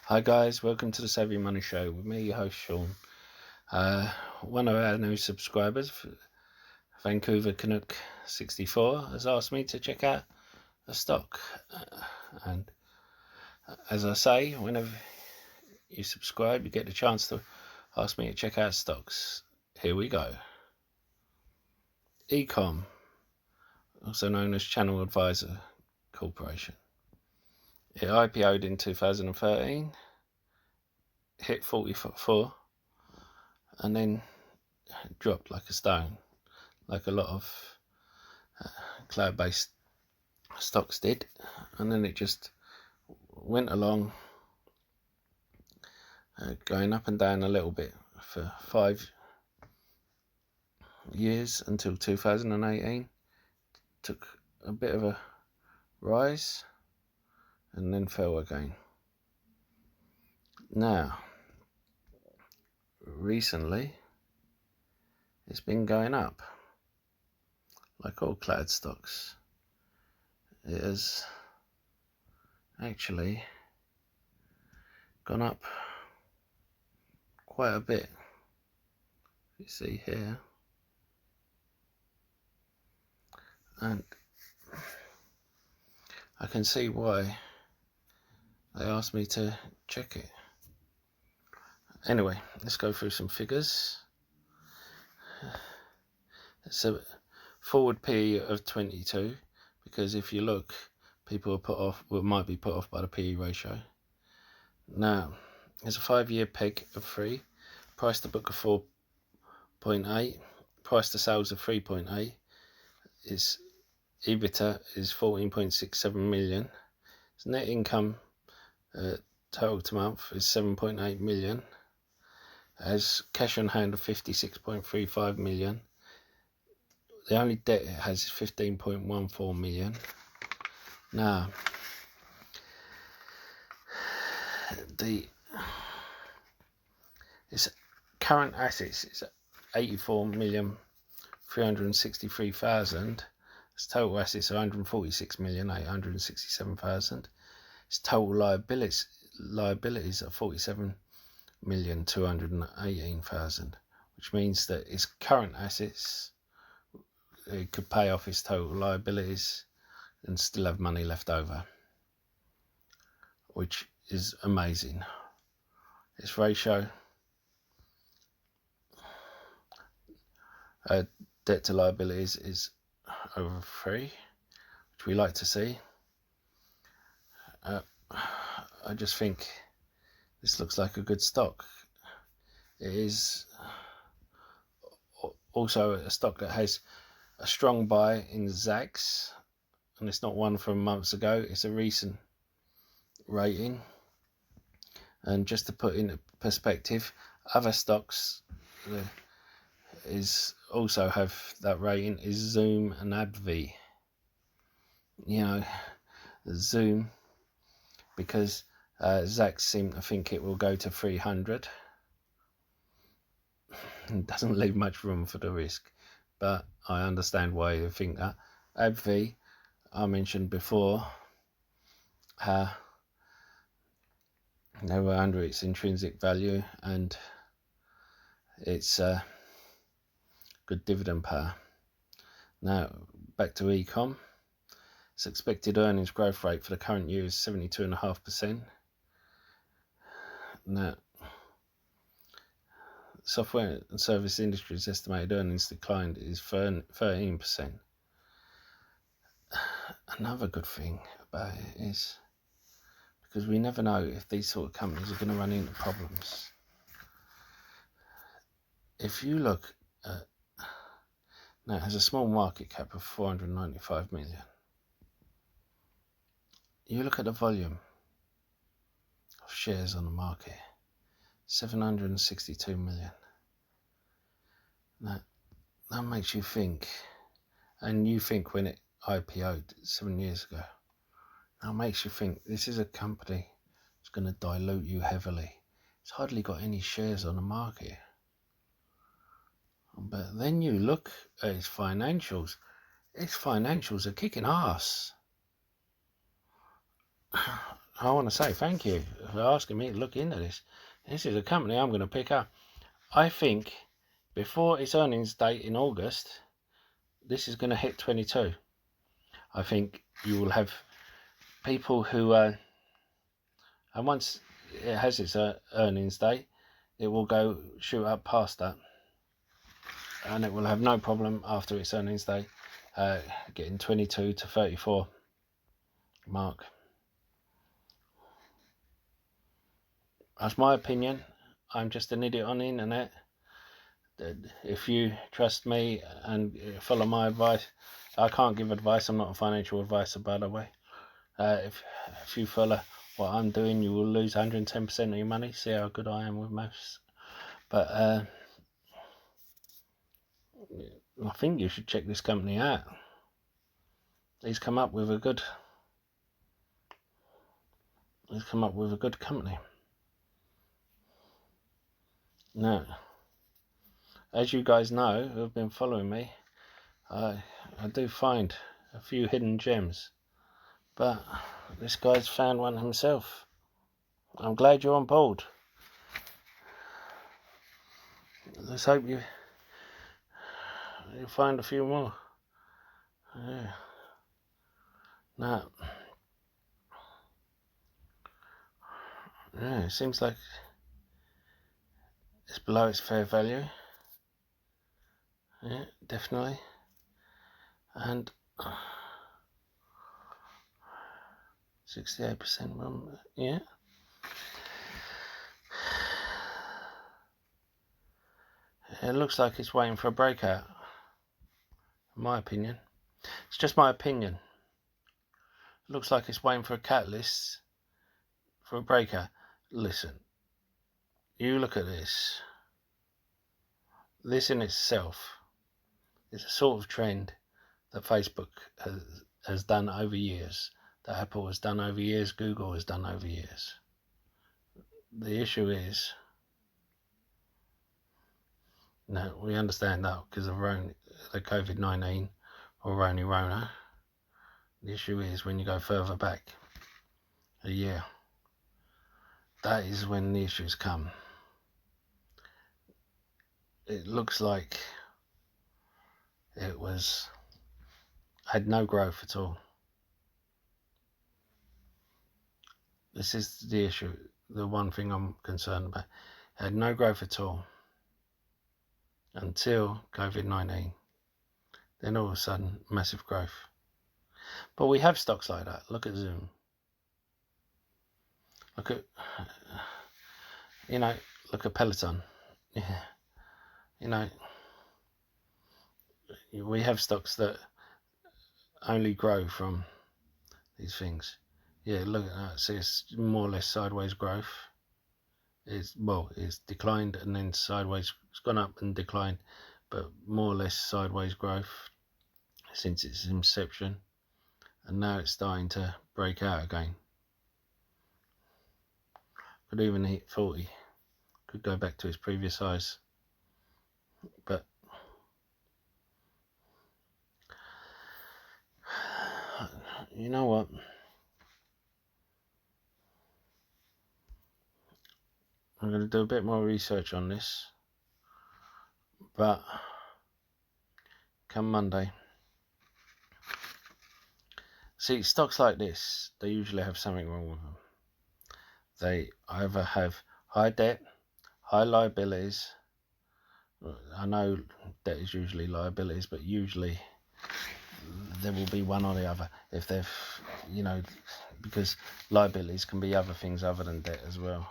Hi guys, welcome to the Save Your Money Show with me, your host Sean. One of our new subscribers, Vancouver Canuck 64, has asked me to check out a stock. And as I say, whenever you subscribe, you get the chance to ask me to check out stocks. Here we go. Ecom, also known as Channel Advisor Corporation. It IPO'd in 2013, hit 44, and then dropped like a stone, like a lot of cloud-based stocks did, and then it just went along, going up and down a little bit for 5 years until 2018. Took a bit of a rise and then fell again. Now, recently, it's been going up, like all cloud stocks. It has actually gone up quite a bit. You see here, and I can see why they asked me to check it. Anyway, let's go through some figures. It's a forward PE of 22, because if you look, people are put off, might be put off by the PE ratio. Now, there's a 5-year peg of 3, price to book of 4.8, price to sales of 3.8, its EBITDA is 14.67 million, its net income total to month is 7.8 million, has cash on hand of 56.35 million, the only debt it has is 15.14 million. Now, its current assets is 84,363,000. Its total assets are 146,867,000. Its total liabilities are 47,218,000, which means that its current assets, it could pay off its total liabilities and still have money left over, which is amazing. Its ratio, debt to liabilities, is over 3, which we like to see. I just think this looks like a good stock. It is also a stock that has a strong buy in Zacks, and it's not one from months ago, it's a recent rating. And just to put into perspective, other stocks also have that rating is Zoom and AbbVie. You know, Zoom, because Zacks seem to think it will go to 300. It doesn't leave much room for the risk, but I understand why you think that. AbbVie, I mentioned before, they were under its intrinsic value, and it's good dividend power. Now, back to Ecom. Its expected earnings growth rate for the current year is 72.5%. Now, software and service industry's estimated earnings declined is 13%. Another good thing about it is, because we never know if these sort of companies are going to run into problems. If you look at, now it has a small market cap of 495 million. You look at the volume of shares on the market, 762 million. Now, that makes you think, and you think when it IPO'd 7 years ago, that makes you think this is a company that's going to dilute you heavily. It's hardly got any shares on the market. But then you look at its financials are kicking ass. I want to say thank you for asking me to look into this. This is a company I'm going to pick up. I think before its earnings date in August, this is going to hit 22. I think you will have people who, and once it has its earnings date, it will go shoot up past that, and it will have no problem after its earnings day getting 22 to 34 mark. That's my opinion. I'm just an idiot on the internet. If you trust me and follow my advice, I can't give advice. I'm not a financial advisor, by the way. If you follow what I'm doing, you will lose 110% of your money. See how good I am with maths. But I think you should check this company out. He's come up with a good company. Now, as you guys know who have been following me, I do find a few hidden gems, but this guy's found one himself. I'm glad you're on board. Let's hope you find a few more. Yeah. Now, yeah, it seems like it's below its fair value. Yeah, definitely. And 68%. Yeah. It looks like it's waiting for a breakout. In my opinion, it's just my opinion. It looks like it's waiting for a catalyst for a breakout. Listen, you look at this. This in itself is a sort of trend that Facebook has done over years, that Apple has done over years, Google has done over years. The issue is, no, we understand that because of the COVID-19 or Rona. The issue is when you go further back a year, that is when the issues come. It looks like it had no growth at all. This is the issue, the one thing I'm concerned about. It had no growth at all until COVID-19. Then all of a sudden, massive growth. But we have stocks like that. Look at Zoom. Look at, look at Peloton. Yeah. We have stocks that only grow from these things. Yeah, look at that. See, it's more or less sideways growth. It's declined and then sideways. It's gone up and declined, but more or less sideways growth since its inception, and now it's starting to break out again. Could even hit 40. Could go back to its previous highs, but you know what? I'm going to do a bit more research on this, but come Monday. See, stocks like this, they usually have something wrong with them. They either have high debt, high liabilities. I know debt is usually liabilities, but usually there will be one or the other. If they've, because liabilities can be other things other than debt as well.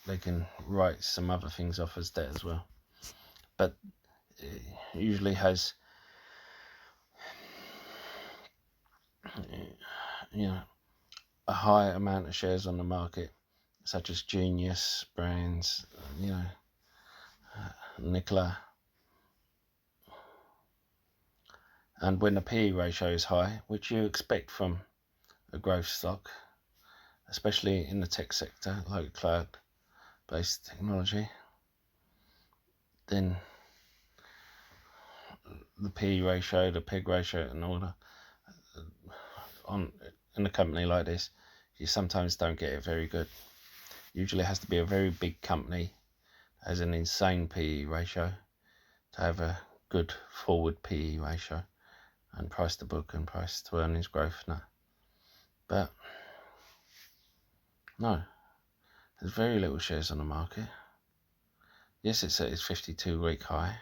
They can write some other things off as debt as well. But it usually has, a high amount of shares on the market, such as Genius Brands, Nikola. And when the PE ratio is high, which you expect from a growth stock, especially in the tech sector, like cloud-based technology, then the PE ratio, the PEG ratio, and all that in a company like this you sometimes don't get it very good. Usually it has to be a very big company, has an insane PE ratio, to have a good forward PE ratio and price to book and price to earnings growth. No. But no, there's very little shares on the market. Yes, it's at its 52-week high,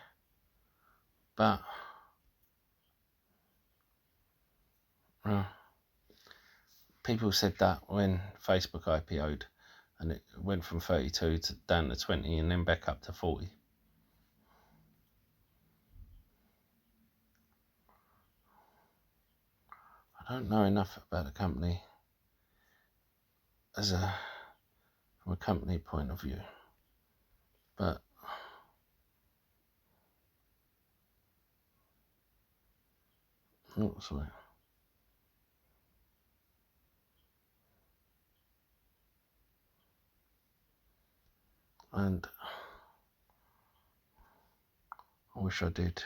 but people said that when Facebook IPO'd and it went from 32 down to 20 and then back up to 40. I don't know enough about the company from a company point of view, but sorry. And I wish I did,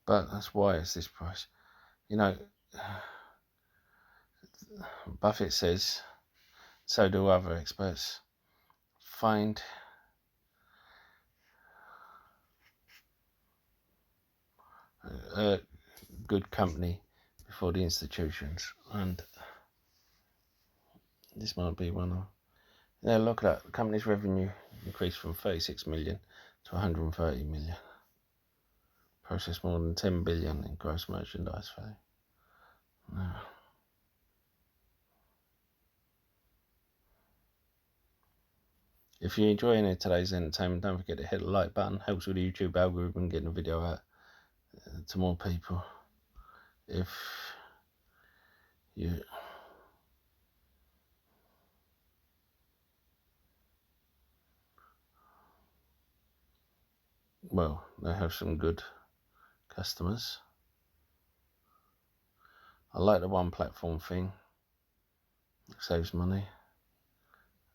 but that's why it's this price. You know, Buffett says, so do other experts, find a good company before the institutions, and this might be one of. Yeah, look at that. The company's revenue increased from 36 million to 130 million. Processed more than 10 billion in gross merchandise value. No. If you're enjoying today's entertainment, don't forget to hit the like button. Helps with the YouTube algorithm getting the video out to more people. If you they have some good customers. I like the one platform thing. It saves money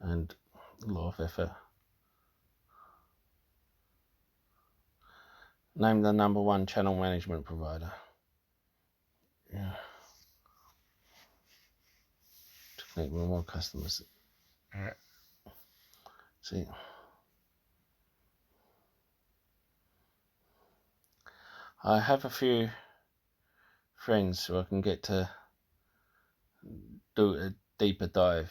and a lot of effort. Name the number one channel management provider. Yeah. To connect with more customers. See. I have a few friends who I can get to do a deeper dive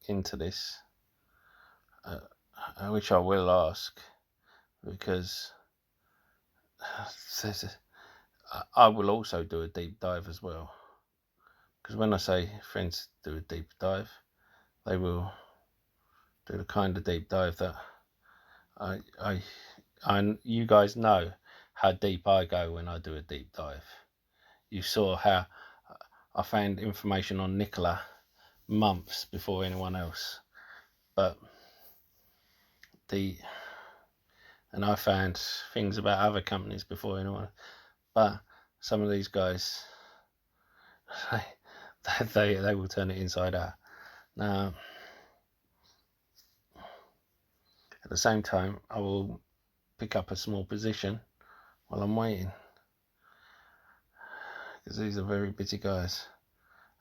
into this, which I will ask, because I will also do a deep dive as well. Because when I say friends do a deep dive, they will do the kind of deep dive that I you guys know how deep I go when I do a deep dive. You saw how I found information on Nikola months before anyone else, and I found things about other companies before anyone. But some of these guys, they will turn it inside out. Now, at the same time, I will pick up a small position while I'm waiting, because these are very busy guys,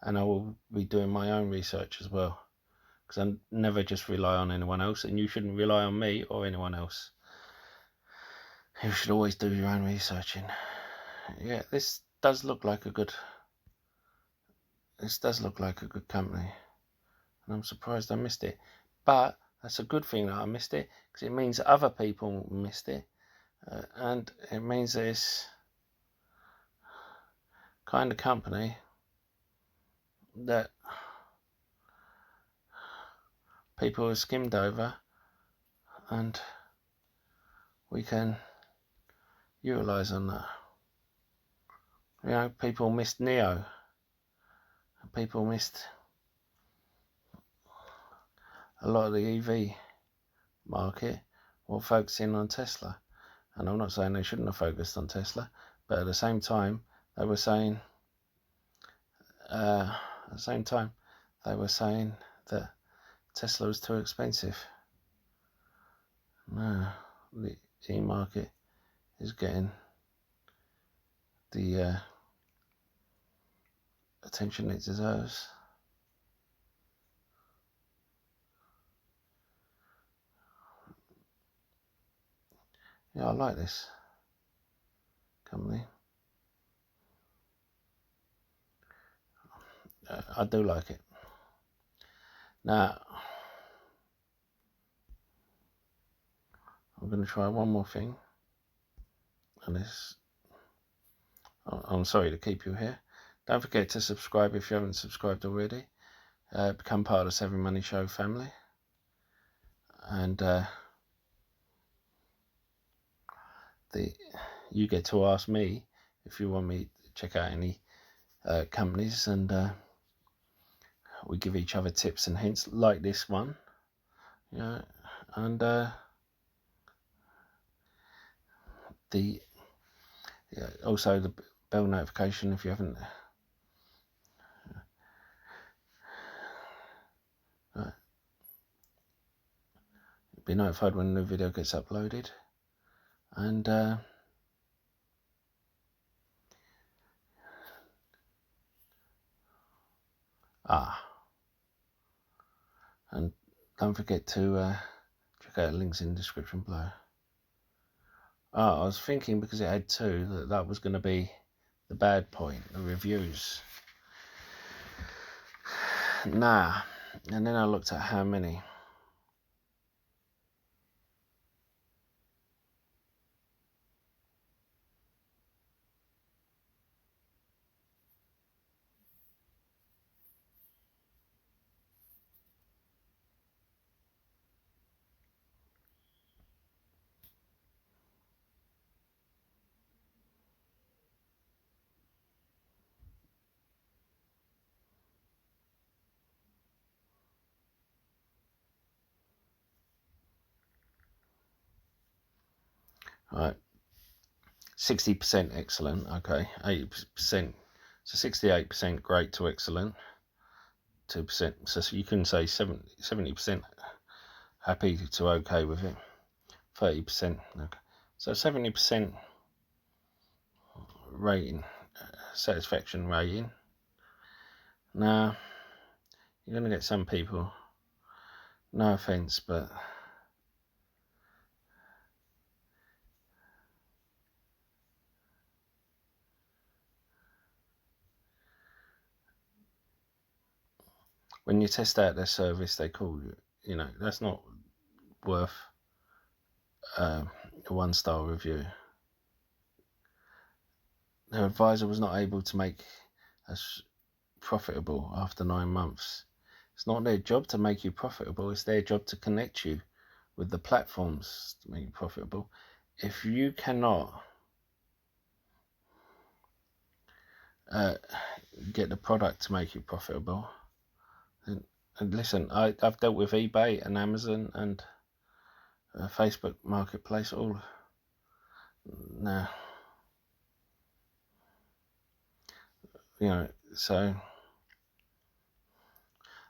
and I will be doing my own research as well, because I never just rely on anyone else, and you shouldn't rely on me or anyone else. You should always do your own researching. Yeah, this does look like a good company, and I'm surprised I missed it. But that's a good thing that I missed it, because it means other people missed it, and it means that it's kind of company that people have skimmed over, and we can utilize on that. You know, people missed Neo, people missed a lot of the EV market while focusing on Tesla. And I'm not saying they shouldn't have focused on Tesla, but at the same time they were saying that Tesla was too expensive. No, the E market is getting the attention it deserves. Yeah, I like this company. I do like it. Now, I'm going to try one more thing. And this, I'm sorry to keep you here. Don't forget to subscribe if you haven't subscribed already. Become part of the Savvy Money Show family. And you get to ask me if you want me to check out any companies, and we give each other tips and hints like this one. Yeah, and also the bell notification if you haven't. Be notified when a new video gets uploaded, and and don't forget to check out the links in the description below. I was thinking, because it had 2, that was going to be the bad point, the reviews. Nah, and then I looked at how many. Right, 60% excellent, okay, 80%, so 68% great to excellent, 2%, so you can say 70% happy to okay with it, 30%, okay, so 70% rating, satisfaction rating. Now, you're going to get some people, no offence, but when you test out their service, they call you, that's not worth a 1-star review. Their advisor was not able to make us profitable after 9 months. It's not their job to make you profitable, it's their job to connect you with the platforms to make you profitable. If you cannot get the product to make you profitable, and listen, I've dealt with eBay and Amazon and Facebook Marketplace all now, so,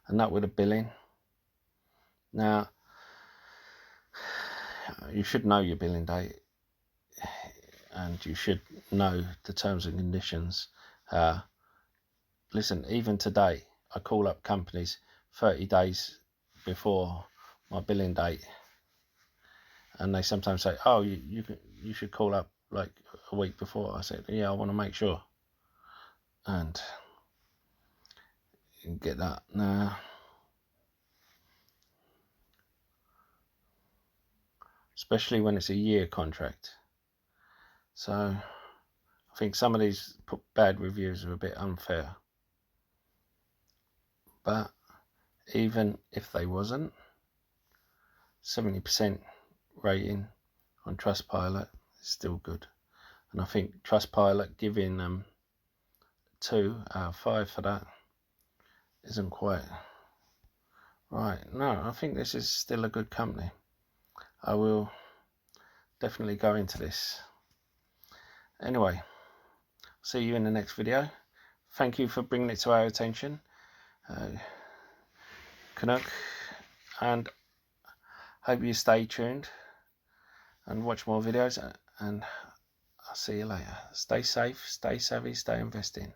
and that with a billing. Now, you should know your billing date, and you should know the terms and conditions. Listen, even today, I call up companies 30 days before my billing date, and they sometimes say, "Oh, you should call up like a week before." I said, "Yeah, I want to make sure," and you get that now. Especially when it's a year contract. So I think some of these bad reviews are a bit unfair. But even if they wasn't, 70% rating on Trustpilot is still good. And I think Trustpilot giving 2 out of 5 for that isn't quite right. No, I think this is still a good company. I will definitely go into this. Anyway, see you in the next video. Thank you for bringing it to our attention, Canuck, and hope you stay tuned and watch more videos, and I'll see you later. Stay safe, stay savvy, stay investing.